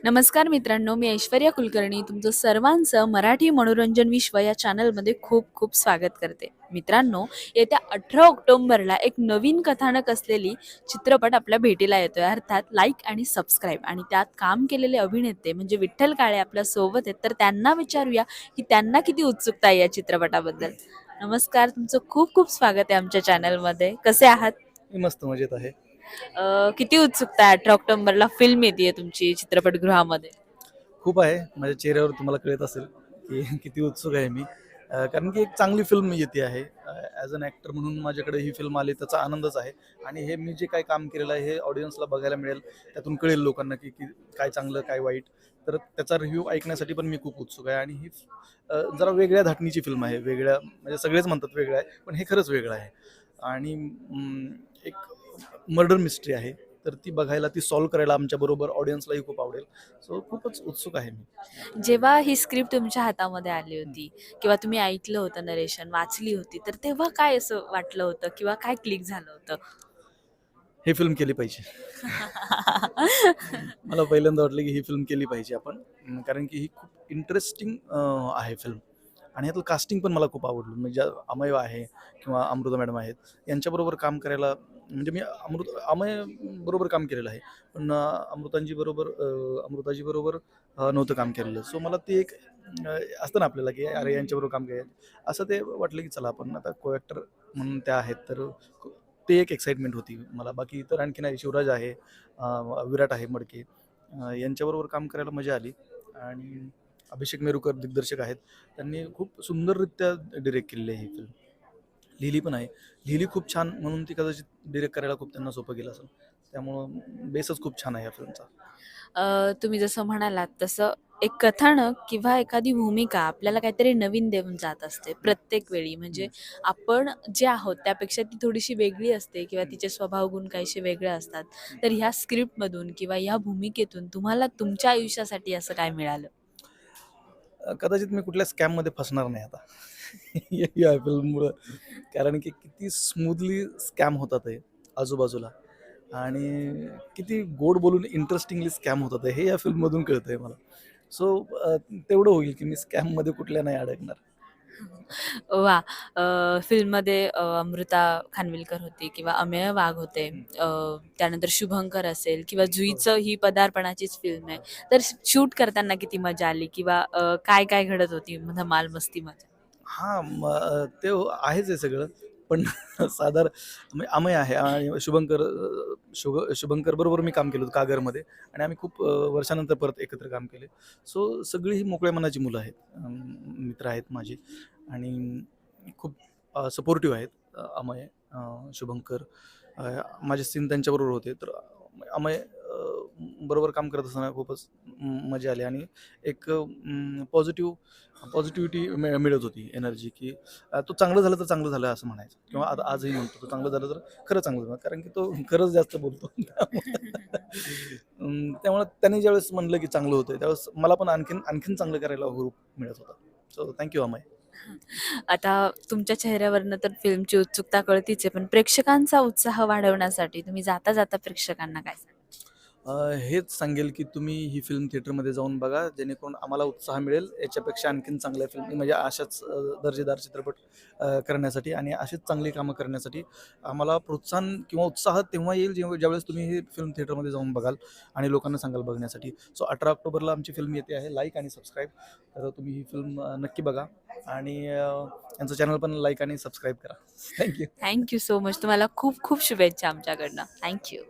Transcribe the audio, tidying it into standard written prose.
नमस्कार मित्रांनो, मी ऐश्वर्या कुलकर्णी तुमचं सर्वांचं मराठी मनोरंजन विश्व या चॅनलमध्ये खूप खूप स्वागत करते. मित्रांनो, येत्या 18 ऑक्टोबरला एक नवीन कथानक असलेली चित्रपट आपल्या भेटीला येतोय, अर्थात लाईक आणि सबस्क्राईब. आणि त्यात काम केलेले अभिनेते म्हणजे विठ्ठल काळे आपल्या सोबत आहेत, तर त्यांना विचारूया की त्यांना किती उत्सुकता आहे या चित्रपटाबद्दल. नमस्कार, तुमचं खूप खूप स्वागत आहे आमच्या चॅनलमध्ये. कसे आहात? मी मस्त मजेत आहे. किती उत्सुकता आहे? 18 ऑक्टोबरला फिल्म येते तुमची चित्रपटगृहामध्ये. खूप आहे. माझ्या चेहऱ्यावर तुम्हाला कळत असेल की किती उत्सुक आहे मी. कारण की एक चांगली फिल्म येते आहे. ॲज अन ॲक्टर म्हणून माझ्याकडे ही फिल्म आली त्याचा आनंदच आहे. आणि हे मी जे काही काम केलेलं आहे हे ऑडियन्सला बघायला मिळेल. त्यातून कळेल लोकांना की की काय चांगलं, काय वाईट. तर त्याचा रिव्ह्यू ऐकण्यासाठी पण मी खूप उत्सुक आहे. आणि ही जरा वेगळ्या धाटणीची फिल्म आहे. वेगळ्या म्हणजे सगळेच म्हणतात वेगळं आहे, पण हे खरंच वेगळं आहे. आणि एक मर्डर मिस्ट्री आहे. तर ती बघायला, ती सॉल्व्ह करायला आमच्याबरोबर ऑडियन्सलाही खूप आवडेल. सो खूपच उत्सुक आहे मी. जेव्हा ही स्क्रिप्ट तुमच्या हातामध्ये आली होती किंवा तुम्ही ऐकलं होतं, नरेशन वाचली होती, तर तेव्हा काय असं वाटलं होतं किंवा काय क्लिक झालं होतं? ही फिल्म केली पाहिजे. मला पहिल्यांदा वाटलं की ही फिल्म केली पाहिजे आपण. कारण की ही खूप इंटरेस्टिंग आहे फिल्म. आणि ह्यातलं कास्टिंग पण मला खूप आवडलं. म्हणजे अमय आहे किंवा अमृता मॅडम आहेत, यांच्याबरोबर काम करायला म्हणजे मी अमय बरोबर काम केलेलं आहे. पण अमृताजी बरोबर नव्हतं काम केलेलं. सो मला ती एक असतं ना आपल्याला की अरे यांच्याबरोबर काम केलं असं ते वाटलं की चला आपण आता को ॲक्टर म्हणून त्या आहेत तर ते एक एक्साइटमेंट होती मला. बाकी इतर आणखीन आहे, शिवराज आहे, विराट आहे मडके, यांच्याबरोबर काम करायला मजा आली. आणि अभिषेक मेरुकर दिग्दर्शक आहेत. त्यांनी खूप सुंदररित्या डिरेक्ट केलेली आहे ही फिल्म. लिहिली पण आहे. लिहिली खूप छान म्हणून ती कदाचित डिरेक्ट करायला खूप त्यांना सोपं गेलं असेल. त्यामुळं बेसच खूप छान आहे या फिल्मचा. तुम्ही जसं म्हणालात तसं एक कथानक किंवा एखादी भूमिका आपल्याला काहीतरी नवीन देऊन जात असते प्रत्येक वेळी. म्हणजे आपण जे आहोत त्यापेक्षा ती थोडीशी वेगळी असते किंवा तिचे स्वभाव गुण काहीसे वेगळे असतात. तर ह्या स्क्रिप्टमधून किंवा ह्या भूमिकेतून तुम्हाला तुमच्या आयुष्यासाठी असं काय मिळालं? कदाचित मी कुठल्या स्कॅममध्ये फसणार नाही आता. या फिल्ममुळं. कारण की किती स्मूथली स्कॅम होतात आहे आजूबाजूला. आणि किती गोड बोलून इंटरेस्टिंगली स्कॅम होतात आहे, हे या फिल्ममधून कळतंय मला. सो तेवढं होईल की मी स्कॅममध्ये कुठल्या नाही अडकणार. वा, फिल्ममध्ये अमृता खानविलकर होती किंवा अमेय वाघ होते. त्यानंतर शुभंकर असेल किंवा जुईचं ही पदार्पणाचीच फिल्म आहे. तर शूट करताना किती मजा आली किंवा काय काय घडत होती धमाल मस्तीमध्ये? हां, ते आहेच आहे सगळं. पण अमय आहे आणि शुभंकर बरोबर मी काम केलं होतं कागरमध्ये. आणि आम्ही खूप वर्षानंतर परत एकत्र काम केले. सो सगळी ही मोकळ्या मनाची मुलं आहेत. मित्र आहेत माझे. आणि खूप सपोर्टिव्ह आहेत. अमय, शुभंकर, माझे सीन त्यांच्याबरोबर होते. तर अमय बरोबर काम करत असताना खूपच मजा आली. आणि एक पॉझिटिव्हिटी मिळत होती, एनर्जी, की तो चांगलं झालं तर चांगलं झालं असं म्हणायचं. किंवा आता आजही म्हणतो तो चांगलं झालं तर खरं चांगलं झालं. कारण की तो खरंच जास्त बोलतो. त्यामुळे त्याने ज्यावेळेस म्हणलं की चांगलं होतं त्यावेळेस मला पण आणखीन आणखीन चांगलं करायला हुरूप मिळत होता. So thank you Amay. आता तुमच्या चेहऱ्यावरनं तर फिल्मची उत्सुकता कळतीच आहे, पण प्रेक्षकांचा उत्साह वाढवण्यासाठी तुम्ही जाता जाता प्रेक्षकांना काय सांगाल? हेच सांगेल की तुम्ही ही फिल्म थिएटरमध्ये जाऊन बघा, जेणेकरून आम्हाला उत्साह मिळेल याच्यापेक्षा आणखीन चांगल्या फिल्म म्हणजे अशाच दर्जेदार चित्रपट करण्यासाठी आणि अशीच चांगली कामं करण्यासाठी आम्हाला प्रोत्साहन किंवा उत्साह तेव्हा येईल ज्यावेळेस तुम्ही ही फिल्म थिएटरमध्ये जाऊन बघाल आणि लोकांना सांगाल बघण्यासाठी. सो 18 ऑक्टोबरला आमची फिल्म येते आहे. लाईक आणि सबस्क्राईब. तर तुम्ही ही फिल्म नक्की बघा. आणि यांचं चॅनल पण लाईक आणि सबस्क्राईब करा. थँक्यू. Thank you so much. तुम्हाला खूप खूप शुभेच्छा आमच्याकडनं. थँक्यू.